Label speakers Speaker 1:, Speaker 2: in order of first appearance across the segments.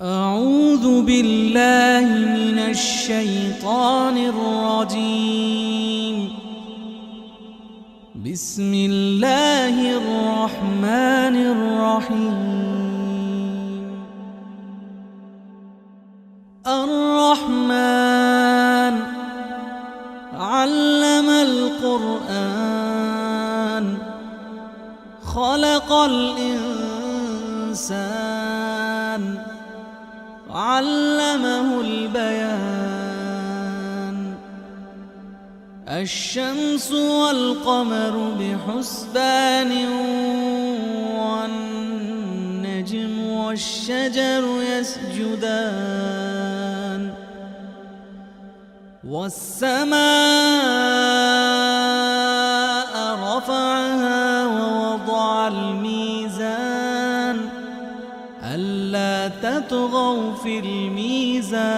Speaker 1: أعوذ بالله من الشيطان الرجيم. بسم الله الرحمن الرحيم. الرحمن علم القرآن خلق الإنسان علمه البيان. الشمس والقمر بحسبان والنجم والشجر يسجدان والسماء رفعها ووضع الميزان ألا تطغوا في الميزان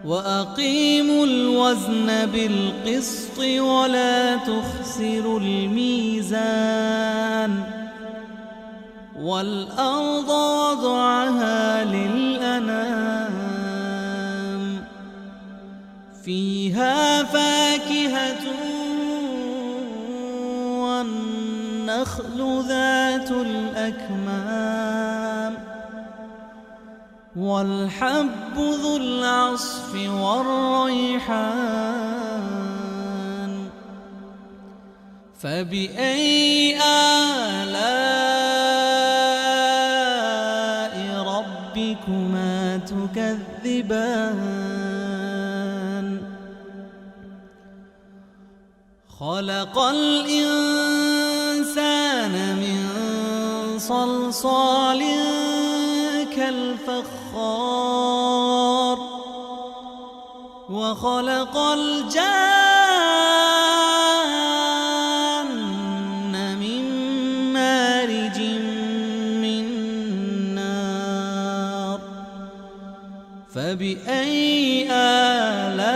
Speaker 1: وأقيموا الوزن بالقسط ولا تخسروا الميزان. والأرض وضعها للأنام فيها فاكهة والنخل ذات الأكمام والحب ذو العصف والريحان. فبأي آلاء ربكما تكذبان؟ خلق الإنسان من صلصال كالفخار وخلق الجان من مارج من نار. فبأي آلاء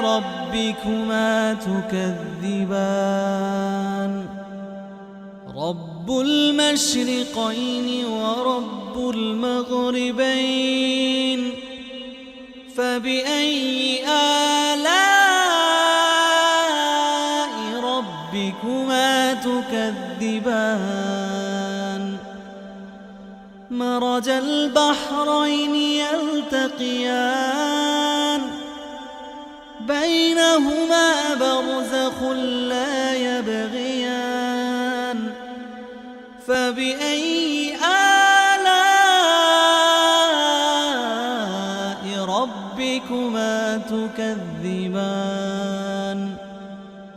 Speaker 1: ربكما تكذبان؟ رب المشرقين ورب المغربين. فبأي آلاء ربكما تكذبان؟ مرج البحرين يلتقيان بينهما برزخ لا يبغيان. فبأي آلاء ربكما تكذبان؟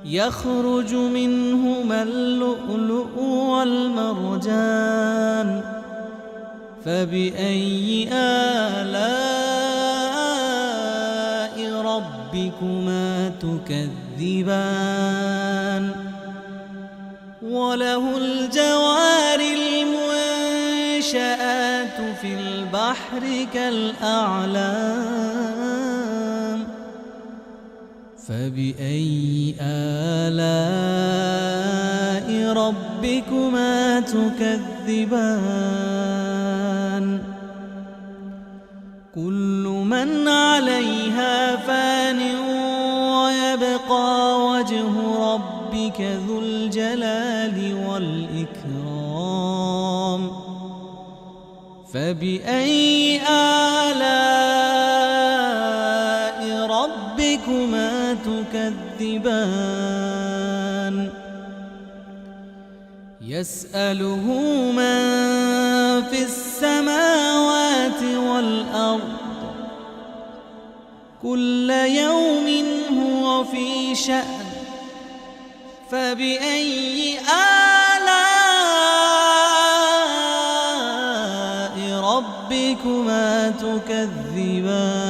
Speaker 1: يخرج منهما اللؤلؤ والمرجان. فبأي آلاء ربكما تكذبان؟ وله الجوار المنشآت في البحر كالأعلام. فبأي آلاء ربكما تكذبان؟ كل من عليها فان ويبقى وجه ربك ذو الجلال والإكرام. فبأي آلاء ربكما تكذبان؟ يسأله من في السماوات والأرض كل يوم هو في شأن. فبأي آلاء ربكما تكذبان؟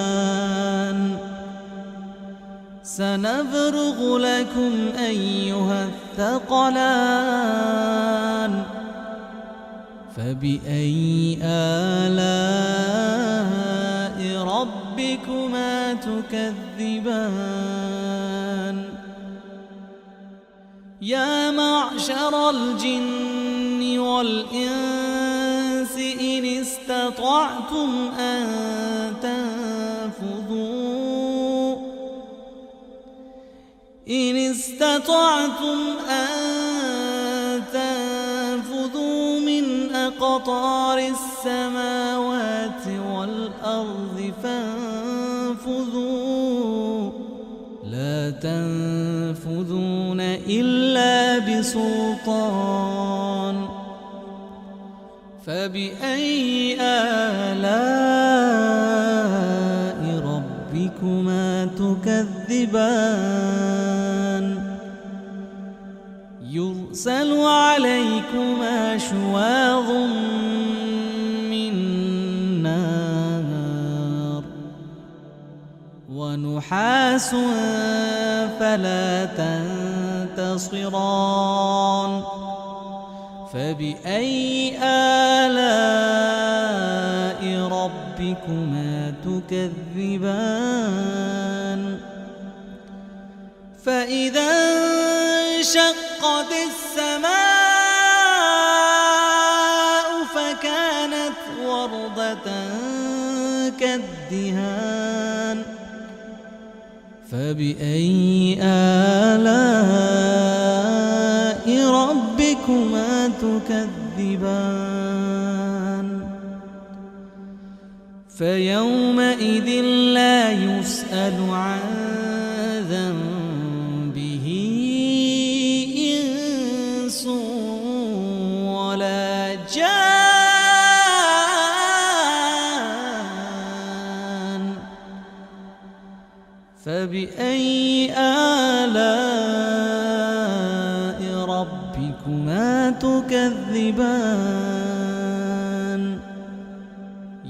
Speaker 1: سنفرغ لكم أيها الثقلان. فبأي آلاء ربكما تكذبان؟ يا معشر الجن والإنس استطعتم أن تنفذوا إن استطعتم أن تنفذوا من أقطار السماوات والأرض فانفذوا لا تنفذون إلا بسلطان فبأي آلاء ربكما تكذبان يرسل عليكما شواظ من نار ونحاس فلا تنتصران فبأي آلاء ربكما تكذبان فإذا انشقت السماء فكانت وردة كالدهان فبأي آلاء ربكما تكذبان فيومئذ لا يسأل عن ذنبه إنس ولا جان فبأي آلاء ربكما تكذبان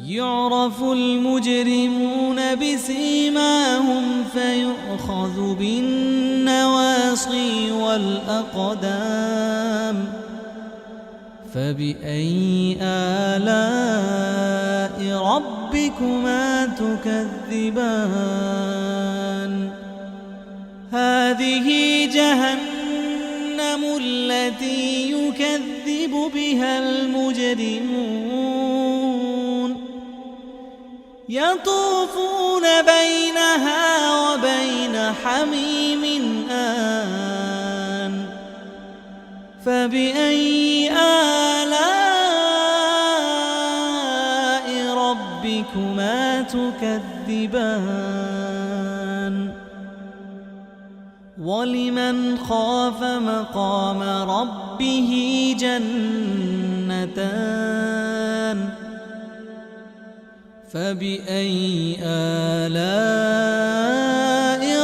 Speaker 1: يعرف المجرمون بسيماهم فيؤخذ بالنواصي والأقدام فبأي آلاء ربكما تكذبان هذه جهنم التي يكذب بها المجرمون يطوفون بينها وبين حميم آن فبأي آلاء ربكما تكذبان ولمن خاف مقام ربه جنتان فبأي آلاء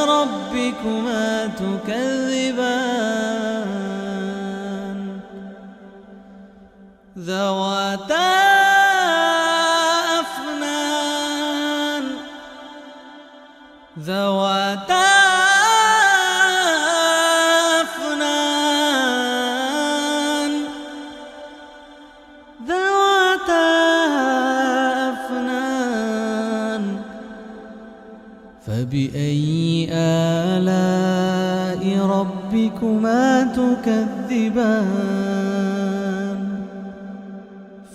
Speaker 1: ربكما تكذبان ذواتا أفنان فبأي آلاء ربكما تكذبان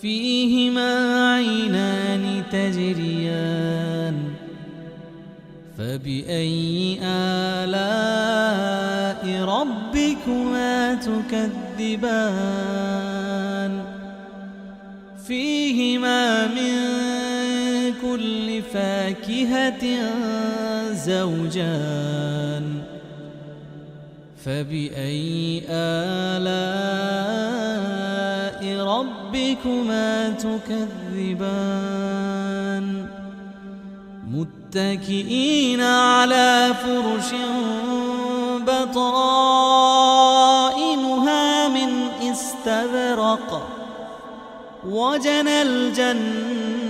Speaker 1: فيهما عينان تجريان فبأي آلاء ربكما تكذبان فيهما من كل فاكهة زوجان فبأي آلاء ربكما تكذبان متكئين على فرش بطائنها من استبرق وجنى الجنتين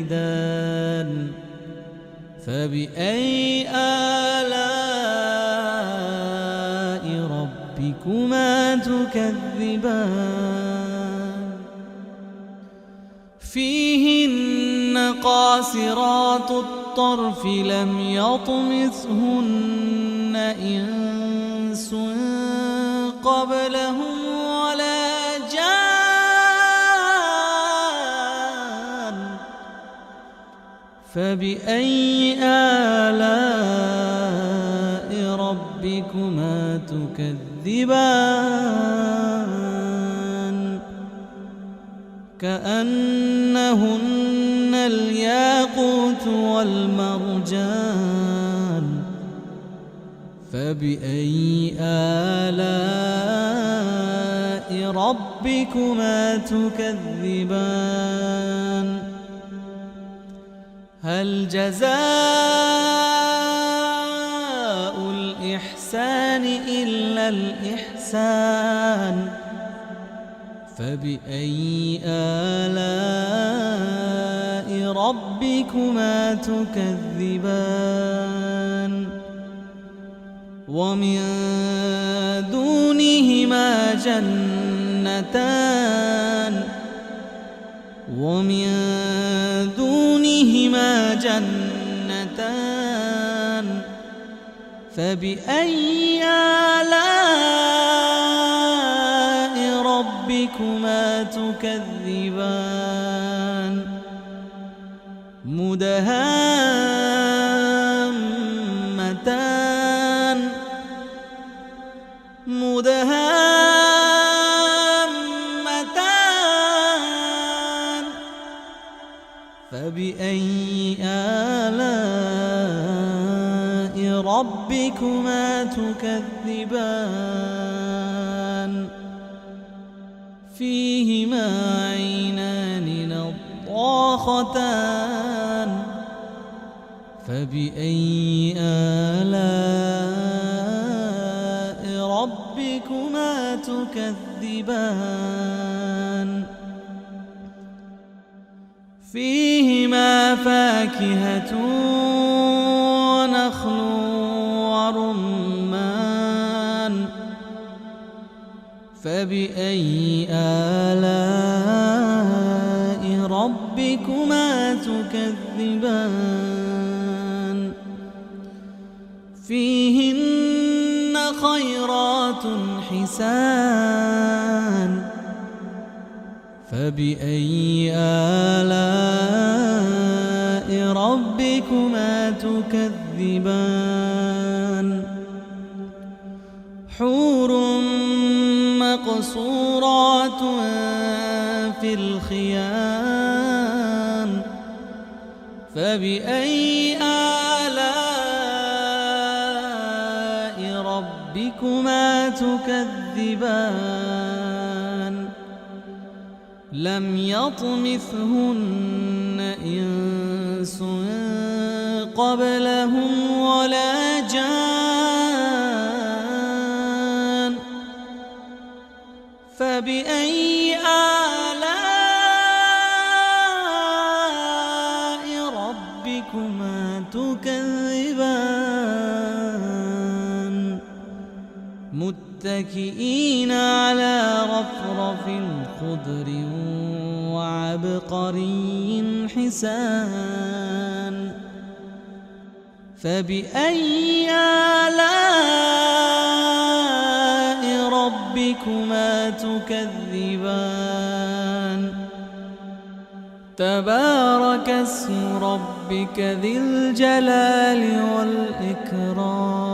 Speaker 1: دان فبأي آلاء ربكما تكذبان فيهن قاصرات الطرف لم يطمثهن إنس قبلهم ولا جان فبأي آلاء ربكما تكذبان كأنهن الياقوت والمرجان فبأي آلاء ربكما تكذبان هل جزاء الإحسان إلا الإحسان فبأي آلاء ربكما تكذبان ومن دونهما جنتان فبأي آلاء ربكما تكذبان مدهامتان فبأي آلاء ربكما تكذبان فيهما عينان نضاختان فبأي آلاء ربكما تكذبان فيهما فاكهة ونخل ورمان فبأي آلاء ربكما تكذبان فيهن خيرات حسان فبأي آلاء ربكما تكذبان حور مقصورات في الخيام فبأي آلاء ربكما تكذبان لم يطمثهن إنس قبلهم ولا جان فبأي آلاء ربكما تكذبان متكئين على رفرف خضر وعبقري حسان فبأي آلاء ربكما تكذبان تبارك اسم ربك ذي الجلال والإكرام